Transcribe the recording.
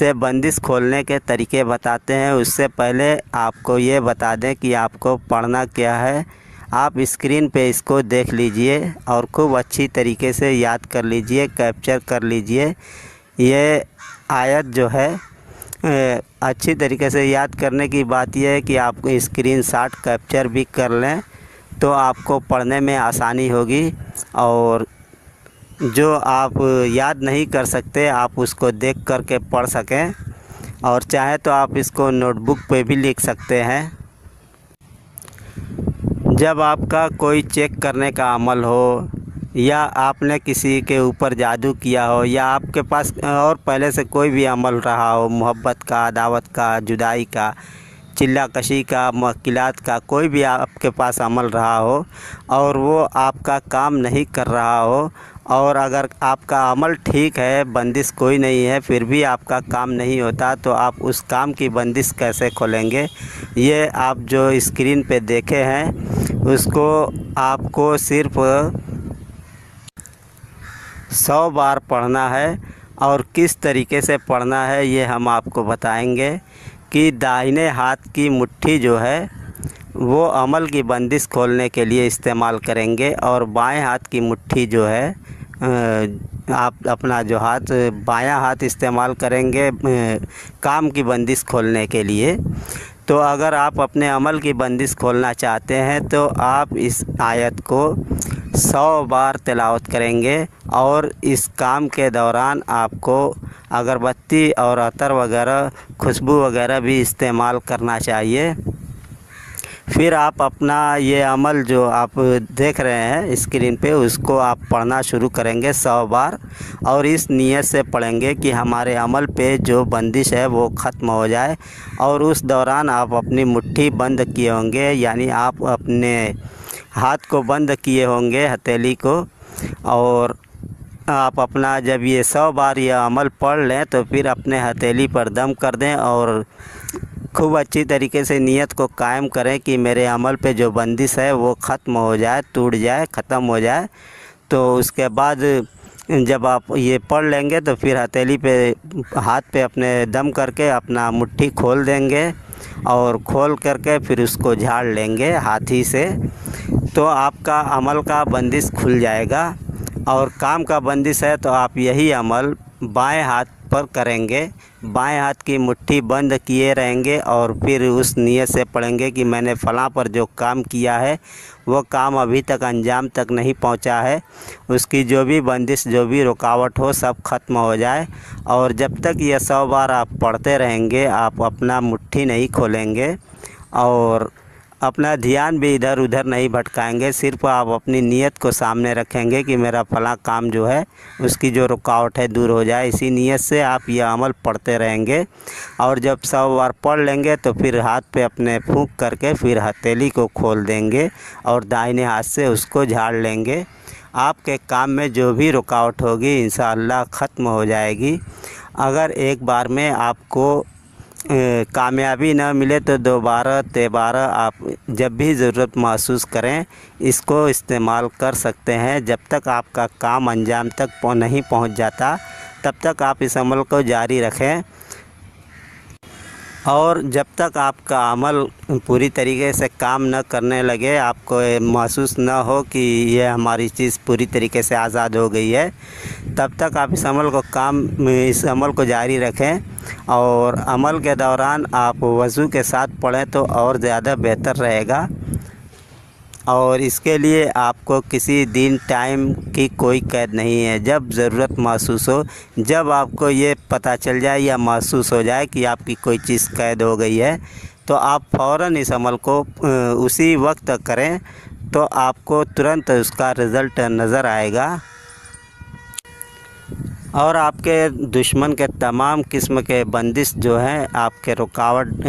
से बंदिश खोलने के तरीके बताते हैं। उससे पहले आपको ये बता दें कि आपको पढ़ना क्या है। आप स्क्रीन पे इसको देख लीजिए और खूब अच्छी तरीके से याद कर लीजिए, कैप्चर कर लीजिए। ये आयत जो है अच्छी तरीके से याद करने की बात यह है कि आप स्क्रीनशॉट कैप्चर भी कर लें तो आपको पढ़ने में आसानी होगी। और जो आप याद नहीं कर सकते आप उसको देख कर के पढ़ सकें। और चाहे तो आप इसको नोटबुक पे भी लिख सकते हैं। जब आपका कोई चेक करने का अमल हो या आपने किसी के ऊपर जादू किया हो या आपके पास और पहले से कोई भी अमल रहा हो, मोहब्बत का, अदावत का, जुदाई का, चिल्ला कशी का, मुश्किलात का, कोई भी आपके पास अमल रहा हो और वो आपका काम नहीं कर रहा हो, और अगर आपका अमल ठीक है, बंदिश कोई नहीं है, फिर भी आपका काम नहीं होता, तो आप उस काम की बंदिश कैसे खोलेंगे। ये आप जो स्क्रीन पे देखे हैं उसको आपको सिर्फ 100 बार पढ़ना है। और किस तरीके से पढ़ना है ये हम आपको बताएंगे कि दाहिने हाथ की मुट्ठी जो है वो अमल की बंदिश खोलने के लिए इस्तेमाल करेंगे, और बाएं हाथ की मुट्ठी जो है आप अपना जो हाथ बायां हाथ इस्तेमाल करेंगे काम की बंदिश खोलने के लिए। तो अगर आप अपने अमल की बंदिश खोलना चाहते हैं तो आप इस आयत को 100 बार तिलावत करेंगे, और इस काम के दौरान आपको अगरबत्ती और अतर वगैरह, खुशबू वगैरह भी इस्तेमाल करना चाहिए। फिर आप अपना ये अमल जो आप देख रहे हैं स्क्रीन पे उसको आप पढ़ना शुरू करेंगे 100 बार, और इस नीयत से पढ़ेंगे कि हमारे अमल पे जो बंदिश है वो ख़त्म हो जाए। और उस दौरान आप अपनी मुट्ठी बंद किए होंगे, यानी आप अपने हाथ को बंद किए होंगे, हथेली को। और आप अपना जब ये 100 बार ये अमल पढ़ लें तो फिर अपने हथेली पर दम कर दें और खूब अच्छी तरीके से नीयत को कायम करें कि मेरे अमल पे जो बंदिश है वो ख़त्म हो जाए, टूट जाए, ख़त्म हो जाए। तो उसके बाद जब आप ये पढ़ लेंगे तो फिर हथेली पे हाथ पे अपने दम करके अपना मुट्ठी खोल देंगे, और खोल करके फिर उसको झाड़ लेंगे हाथी से। तो आपका अमल का बंदिश खुल जाएगा। और काम का बंदिश है तो आप यही अमल बाएं हाथ पर करेंगे, बाएं हाथ की मुट्ठी बंद किए रहेंगे, और फिर उस नीयत से पढ़ेंगे कि मैंने फ़लाँ पर जो काम किया है वो काम अभी तक अंजाम तक नहीं पहुंचा है, उसकी जो भी बंदिश, जो भी रुकावट हो, सब ख़त्म हो जाए। और जब तक ये 100 बार आप पढ़ते रहेंगे आप अपना मुट्ठी नहीं खोलेंगे और अपना ध्यान भी इधर उधर नहीं भटकाएंगे। सिर्फ आप अपनी नीयत को सामने रखेंगे कि मेरा फला काम जो है उसकी जो रुकावट है दूर हो जाए। इसी नीयत से आप यह अमल पढ़ते रहेंगे। और जब 100 बार पढ़ लेंगे तो फिर हाथ पे अपने फूंक करके फिर हथेली को खोल देंगे और दाहिने हाथ से उसको झाड़ लेंगे। आपके काम में जो भी रुकावट होगी इंशाअल्लाह ख़त्म हो जाएगी। अगर एक बार में आपको कामयाबी न मिले तो दोबारा तेबारा आप जब भी ज़रूरत महसूस करें इसको इस्तेमाल कर सकते हैं। जब तक आपका काम अंजाम तक नहीं पहुंच जाता तब तक आप इस अमल को जारी रखें। और जब तक आपका अमल पूरी तरीके से काम न करने लगे, आपको महसूस न हो कि यह हमारी चीज़ पूरी तरीके से आज़ाद हो गई है, तब तक आप इस अमल को जारी रखें। और अमल के दौरान आप वज़ू के साथ पढ़ें तो और ज़्यादा बेहतर रहेगा। और इसके लिए आपको किसी दिन टाइम की कोई कैद नहीं है। जब ज़रूरत महसूस हो, जब आपको ये पता चल जाए या महसूस हो जाए कि आपकी कोई चीज़ कैद हो गई है तो आप फ़ौरन इस अमल को उसी वक्त करें, तो आपको तुरंत उसका रिज़ल्ट नज़र आएगा। और आपके दुश्मन के तमाम किस्म के बंदिश जो हैं, आपके रुकावट